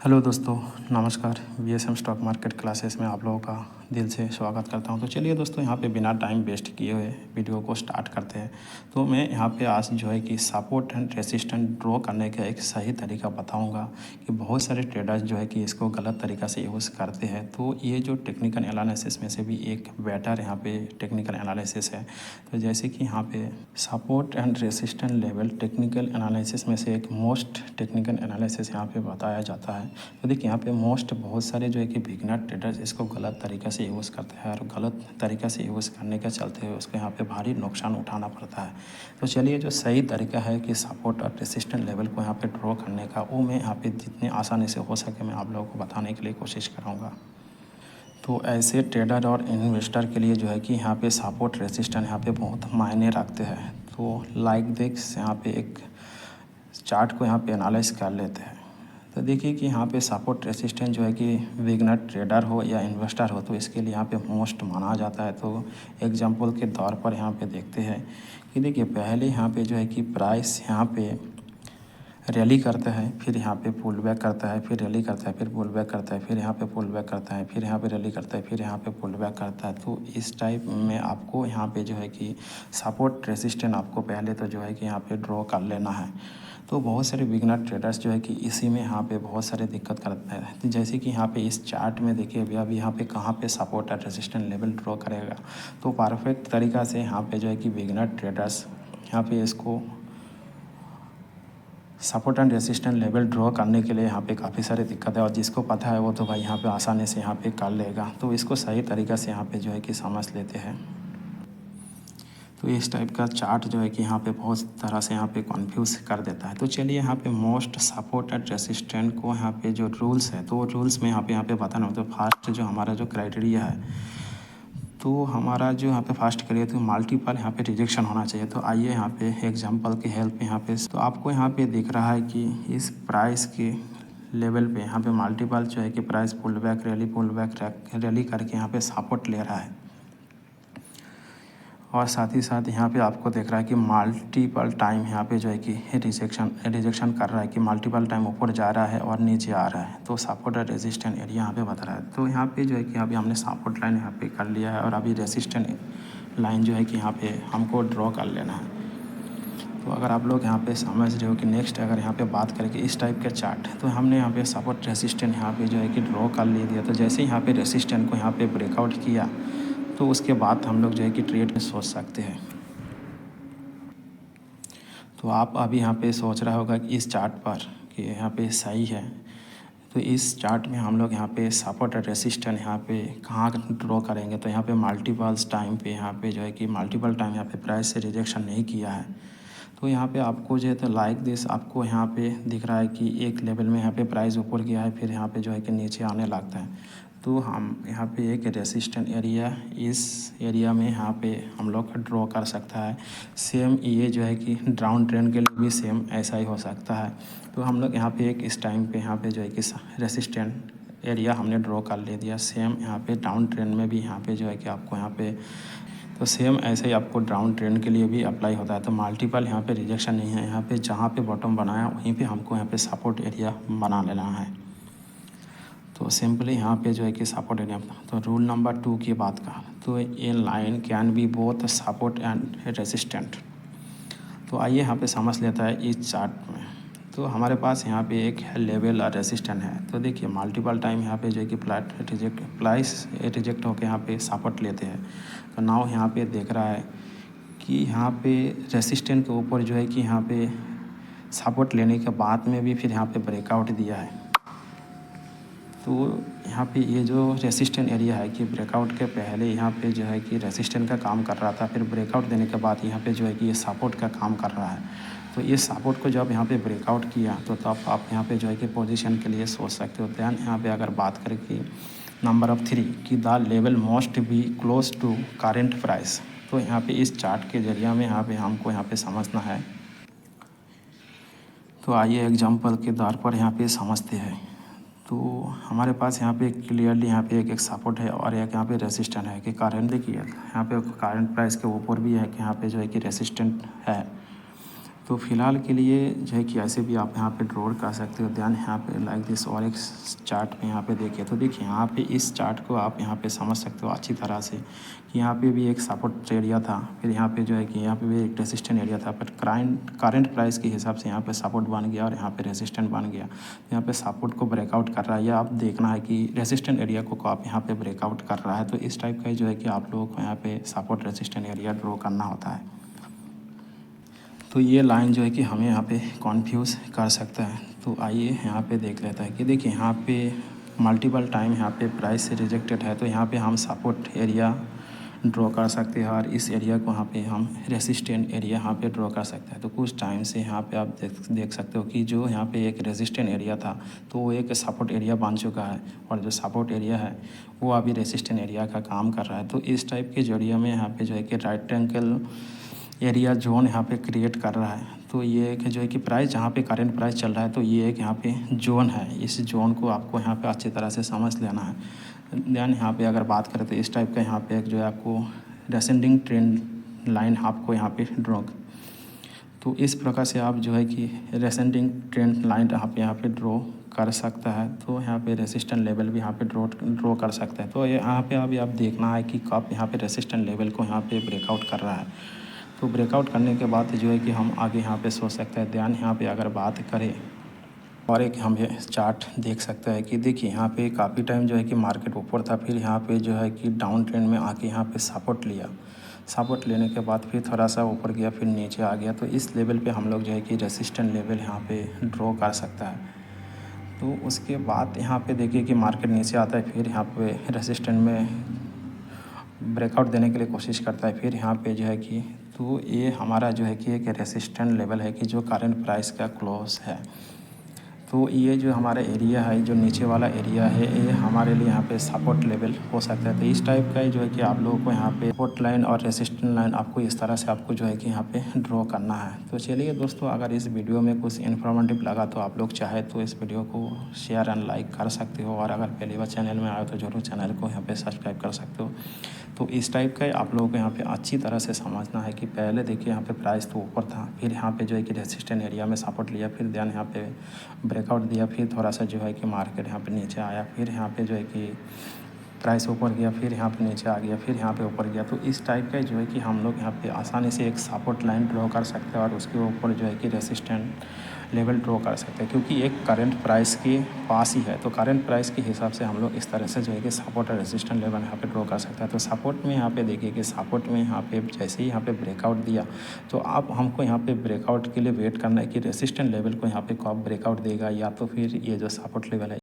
Hello दोस्तों, नमस्कार। VSM stock market classes में आप लोगों का दिल से स्वागत करता हूं। तो चलिए दोस्तों, यहाँ पे बिना टाइम वेस्ट किए हुए वीडियो को स्टार्ट करते हैं। तो मैं यहाँ पे आज जो है कि सपोर्ट एंड रेसिस्टेंट ड्रॉ करने का एक सही तरीका बताऊंगा कि बहुत सारे ट्रेडर्स जो है कि इसको गलत तरीक़ा से यूज़ करते हैं। तो ये जो टेक्निकल एनालिसिस में से भी एक बेटर यहाँ पे टेक्निकल एनालिसिस है। तो जैसे कि यहाँ पे support and resistant level technical analysis में से एक मोस्ट टेक्निकल एनालिसिस यहाँ पे बताया जाता है। तो देखिए यहाँ पे मोस्ट बहुत सारे जो है कि बिगनर ट्रेडर्स इसको गलत तरीक़े से यूज़ करते हैं और गलत तरीक़े से यूज़ करने के चलते हुए उसको यहाँ पे भारी नुकसान उठाना पड़ता है। तो चलिए, जो सही तरीका है कि सपोर्ट और रेसिस्टेंट लेवल को यहाँ पे ड्रॉ करने का, वो मैं यहाँ पे जितनी आसानी से हो सके मैं आप लोगों को बताने के लिए कोशिश करूँगा। तो ऐसे ट्रेडर और इन्वेस्टर के लिए जो है कि यहाँ पे सपोर्ट रेसिस्टेंट यहाँ पे बहुत मायने रखते हैं। तो लाइक दिस यहाँ पे एक चार्ट को यहाँ पे एनालाइज कर लेते हैं। तो देखिए कि यहाँ पे सपोर्ट रेसिस्टेंट जो है कि बिगनर ट्रेडर हो या इन्वेस्टर हो तो इसके लिए यहाँ पे मोस्ट माना जाता है। तो एग्जांपल के तौर पर यहाँ पे देखते हैं कि देखिए पहले यहाँ पे जो है कि प्राइस यहाँ पे रैली करता है, फिर यहाँ पे पुल बैक करता है, फिर रैली करता है, फिर पुल बैक करता है, फिर यहाँ पे पुल बैक करता है, फिर यहाँ पे रैली करता है, फिर यहाँ पे पुल बैक करता है। तो इस टाइप में आपको यहाँ पे जो है कि सपोर्ट रेसिस्टेंट आपको पहले तो जो है कि यहाँ पे ड्रॉ कर लेना है। तो बहुत सारे बिगनर ट्रेडर्स जो है कि इसी में यहाँ पे बहुत सारे दिक्कत करते हैं। तो जैसे कि यहाँ पे इस चार्ट में देखिए अभी यहाँ पे कहाँ पे सपोर्ट और रेसिस्टेंट लेवल ड्रॉ करेगा। तो परफेक्ट तरीक़ा से यहाँ पे जो है कि बिगनर ट्रेडर्स यहाँ पे इसको support and resistant level draw करने के लिए यहाँ पे काफ़ी सारी दिक्कत है, और जिसको पता है वो तो भाई यहाँ पे आसानी से यहाँ पे कर लेगा। तो इसको सही तरीक़ा से यहाँ पे जो है कि समझ लेते हैं। तो इस टाइप का चार्ट जो है कि यहाँ पे बहुत तरह से यहाँ पे कंफ्यूज कर देता है। तो चलिए यहाँ पे मोस्ट सपोर्ट एंड रेसिस्टेंट को यहाँ पे जो रूल्स है, तो रूल्स में यहाँ पे बताना होता है। फर्स्ट जो हमारा जो क्राइटेरिया है, तो हमारा जो यहाँ पे फर्स्ट करिए तो मल्टीपल यहाँ पे रिजेक्शन होना चाहिए। तो आइए यहाँ पे एग्जांपल की हेल्प यहाँ पे, तो आपको यहाँ पे दिख रहा है कि इस प्राइस के लेवल पे यहाँ पे मल्टीपल जो है कि प्राइस पुल बैक रैली करके यहाँ पे सपोर्ट ले रहा है, और साथ ही साथ यहाँ पे आपको दिख रहा है कि मल्टीपल टाइम यहाँ पे जो है कि रिजेक्शन कर रहा है, कि मल्टीपल टाइम ऊपर जा रहा है और नीचे आ रहा है। तो सपोर्ट और रेजिस्टेंट एरिया यहाँ पे बता रहा है। तो यहाँ पे जो है कि अभी हमने सपोर्ट लाइन यहाँ पे कर लिया है, और अभी रेजिस्टेंट लाइन जो है कि यहाँ पे हमको ड्रॉ कर लेना है। तो अगर आप लोग यहाँ पे समझ रहे हो कि नेक्स्ट अगर यहाँ पे बात करें कि इस टाइप के चार्ट, तो हमने यहाँ पे सपोर्ट रेसिस्टेंट यहाँ पे जो है कि ड्रॉ कर ले दिया। तो जैसे ही यहाँ पे रेसिस्टेंट को यहाँ पे ब्रेकआउट किया, तो उसके बाद हम लोग जो है कि ट्रेड में सोच सकते हैं। तो आप अभी यहाँ पे सोच रहा होगा कि इस चार्ट पर कि यहाँ पे सही है। तो इस चार्ट में हम लोग यहाँ पे सपोर्ट और रेसिस्टेंट यहाँ पे कहाँ ड्रॉ करेंगे, तो यहाँ पे मल्टीपल्स टाइम पे यहाँ पे जो है कि मल्टीपल टाइम यहाँ पे प्राइस से रिजेक्शन नहीं किया है। तो यहाँ पे आपको जो है तो लाइक दिस आपको यहाँ पे दिख रहा है कि एक लेवल में यहाँ पे प्राइस ऊपर गया है, फिर यहाँ पे जो है कि नीचे आने लगता है। तो हम यहाँ पे एक रेसिस्टेंट एरिया, इस एरिया में यहाँ पे हम लोग ड्रॉ कर सकता है। सेम ये जो है कि डाउन ट्रेंड के लिए भी सेम ऐसा ही हो सकता है। तो हम लोग यहाँ पे एक इस टाइम पे यहाँ पे जो है कि रेसिस्टेंट एरिया हमने ड्रॉ कर ले दिया। सेम यहाँ पे डाउन ट्रेंड में भी यहाँ पे जो है कि आपको यहाँ पे, तो सेम ऐसे ही आपको डाउन ट्रेंड के लिए भी अप्लाई होता है। तो मल्टीपल यहाँ पे रिजेक्शन नहीं है, यहाँ पे जहाँ पे बॉटम बनाया वहीं पे हमको यहाँ पे सपोर्ट एरिया बना लेना है। तो सिंपली यहाँ पे जो है कि सपोर्ट एरिया, तो रूल नंबर 2 की बात का, तो a line can be both support and resistant. तो आइए यहाँ पे समझ लेता है इस चार्ट में। तो हमारे पास यहाँ पे एक लेवल और रेसिस्टेंट है। तो देखिए मल्टीपल टाइम यहाँ पे जो है कि प्राइस रिजेक्ट होकर यहाँ पे सपोर्ट लेते हैं। तो नाउ यहाँ पे देख रहा है कि यहाँ पे रेसिस्टेंट के ऊपर जो है कि यहाँ पे सपोर्ट लेने के बाद में भी फिर यहाँ पे ब्रेकआउट दिया है। तो यहाँ पे ये जो रेसिस्टेंट एरिया है कि ब्रेकआउट के पहले यहाँ पे जो है कि रेसिस्टेंट का काम कर रहा था, फिर ब्रेकआउट देने के बाद यहाँ पे जो है कि ये सपोर्ट का काम कर रहा है। तो ये सपोर्ट को जब यहाँ पे ब्रेकआउट किया, तो तब आप यहाँ पे जो है कि पोजीशन के लिए सोच सकते हो। ध्यान यहाँ पे अगर बात करें कि नंबर ऑफ 3 कि the level must be close to current price, तो यहाँ पे इस चार्ट के जरिए में यहाँ पे हमको यहाँ पे समझना है। तो आइए एग्जाम्पल के तौर पर यहाँ पे समझते हैं। तो हमारे पास यहाँ पे क्लियरली यहाँ पे एक सपोर्ट है और एक यहाँ पे रेसिस्टेंट है कि करंट देखिए यहाँ पे करंट प्राइस के ऊपर भी है कि यहाँ पे जो है कि रेसिस्टेंट है। तो फ़िलहाल के लिए जो है कि ऐसे भी आप यहाँ पे ड्रॉ कर सकते हो। ध्यान यहाँ पे लाइक दिस और एक चार्ट में यहाँ पे देखिए, तो देखिए यहाँ पे इस चार्ट को आप यहाँ पे समझ सकते हो अच्छी तरह से कि यहाँ पे भी एक सपोर्ट एरिया था, फिर यहाँ पे जो है कि यहाँ पे भी एक रेजिस्टेंट एरिया था, बट करंट प्राइस के हिसाब से यहाँ पे सपोर्ट बन गया और यहाँ पे रेजिस्टेंट बन गया। यहाँ पे सपोर्ट को ब्रेकआउट कर रहा है, या आप देखना है कि रेजिस्टेंट एरिया को आप यहाँ पे ब्रेकआउट कर रहा है। तो इस टाइप का जो है कि आप लोगों को यहाँ पे सपोर्ट रेजिस्टेंट एरिया ड्रॉ करना होता है। तो ये लाइन जो है कि हमें यहाँ पे कन्फ्यूज़ कर सकता है। तो आइए यहाँ पे देख लेते हैं कि देखिए यहाँ पे मल्टीपल टाइम यहाँ पे प्राइस से रिजेक्टेड है, तो यहाँ पे हम सपोर्ट एरिया ड्रॉ कर सकते हैं और इस एरिया को यहाँ पे हम रेजिस्टेंट एरिया यहाँ पे ड्रॉ कर सकते हैं। तो कुछ टाइम से यहाँ पे आप देख सकते हो कि जो यहाँ पे एक रेजिस्टेंट एरिया था तो वो एक सपोर्ट एरिया बन चुका है, और जो सपोर्ट एरिया है वो अभी रेजिस्टेंट एरिया का काम कर रहा है। तो इस टाइप के जरिए में यहाँ पे जो है कि राइट एंगल एरिया जोन यहाँ पे क्रिएट कर रहा है। तो ये एक जो है कि प्राइस जहाँ पे करंट प्राइस चल रहा है, तो ये एक यहाँ पे जोन है। इस जोन को आपको यहाँ पे अच्छी तरह से समझ लेना है। दैन यहाँ पे अगर बात करें तो इस टाइप का यहाँ पे एक जो है आपको डिसेंडिंग ट्रेंड लाइन आपको यहाँ पे ड्रॉ, तो इस प्रकार से आप जो है कि डिसेंडिंग ट्रेंड लाइन यहाँ पे ड्रॉ कर सकता है। तो यहाँ पे रेसिस्टेंट लेवल भी यहाँ पे ड्रॉ कर सकता है। तो यहाँ पे अभी आप देखना है कि कब यहाँ पे रेसिस्टेंट लेवल को यहाँ पे ब्रेकआउट कर रहा है। तो ब्रेकआउट करने के बाद जो है कि हम आगे यहाँ पे सोच सकते हैं। ध्यान यहाँ पे अगर बात करें और एक हम ये चार्ट देख सकते हैं कि देखिए यहाँ पे काफ़ी टाइम जो है कि मार्केट ऊपर था, फिर यहाँ पे जो है कि डाउन ट्रेंड में आके यहाँ पे सपोर्ट लिया। सपोर्ट लेने के बाद फिर थोड़ा सा ऊपर गया, फिर नीचे आ गया। तो इस लेवल पे हम लोग जो है कि रेसिस्टेंट लेवल यहाँ पे ड्रॉ कर सकता है। तो उसके बाद यहाँ पे देखिए कि मार्केट नीचे आता है, फिर यहाँ पे रेसिस्टेंट में ब्रेकआउट देने के लिए कोशिश करता है, फिर यहाँ पे जो है कि तो ये हमारा जो है कि एक रेसिस्टेंट लेवल है कि जो करंट प्राइस का क्लोज है। तो ये जो हमारा एरिया है, जो नीचे वाला एरिया है, ये हमारे लिए यहाँ पे सपोर्ट लेवल हो सकता है। तो इस टाइप का जो है कि आप लोगों को यहाँ पे सपोर्ट लाइन और रेसिस्टेंट लाइन आपको इस तरह से आपको जो है कि यहाँ पे ड्रॉ करना है। तो चलिए दोस्तों, अगर इस वीडियो में कुछ इन्फॉर्मेटिव लगा तो आप लोग चाहे तो इस वीडियो को शेयर एंड लाइक कर सकते हो, और अगर पहली बार चैनल में आए तो ज़रूर चैनल को यहाँ पर सब्सक्राइब कर सकते हो। तो इस टाइप का आप लोगों को यहाँ पे अच्छी तरह से समझना है कि पहले देखिए यहाँ पे प्राइस तो ऊपर था, फिर यहाँ पे जो है कि रेसिस्टेंट एरिया में सपोर्ट लिया, फिर ध्यान यहाँ पे ब्रेकआउट दिया, फिर थोड़ा सा जो है कि मार्केट यहाँ पे नीचे आया, फिर यहाँ पे जो है कि प्राइस ऊपर गया, फिर यहाँ पे नीचे आ गया, फिर यहाँ पे ऊपर गया। तो इस टाइप का जो है कि हम लोग यहाँ पे आसानी से एक सपोर्ट लाइन ड्रॉ कर सकते हैं और उसके ऊपर जो है कि रेसिस्टेंट लेवल ड्रॉ कर सकते हैं, क्योंकि एक करंट प्राइस के पास ही है। तो करंट प्राइस के हिसाब से हम लोग इस तरह से जो है कि सपोर्ट और रेसिस्टेंट लेवल यहाँ पे ड्रॉ कर सकते हैं। तो सपोर्ट में यहाँ पे देखिए कि सपोर्ट में यहाँ पे जैसे ही यहाँ पे ब्रेकआउट दिया, तो आप हमको यहाँ पे ब्रेकआउट के लिए वेट करना है कि रेसिस्टेंट लेवल को यहाँ पे कब ब्रेकआउट देगा, या तो फिर ये जो सपोर्ट लेवल है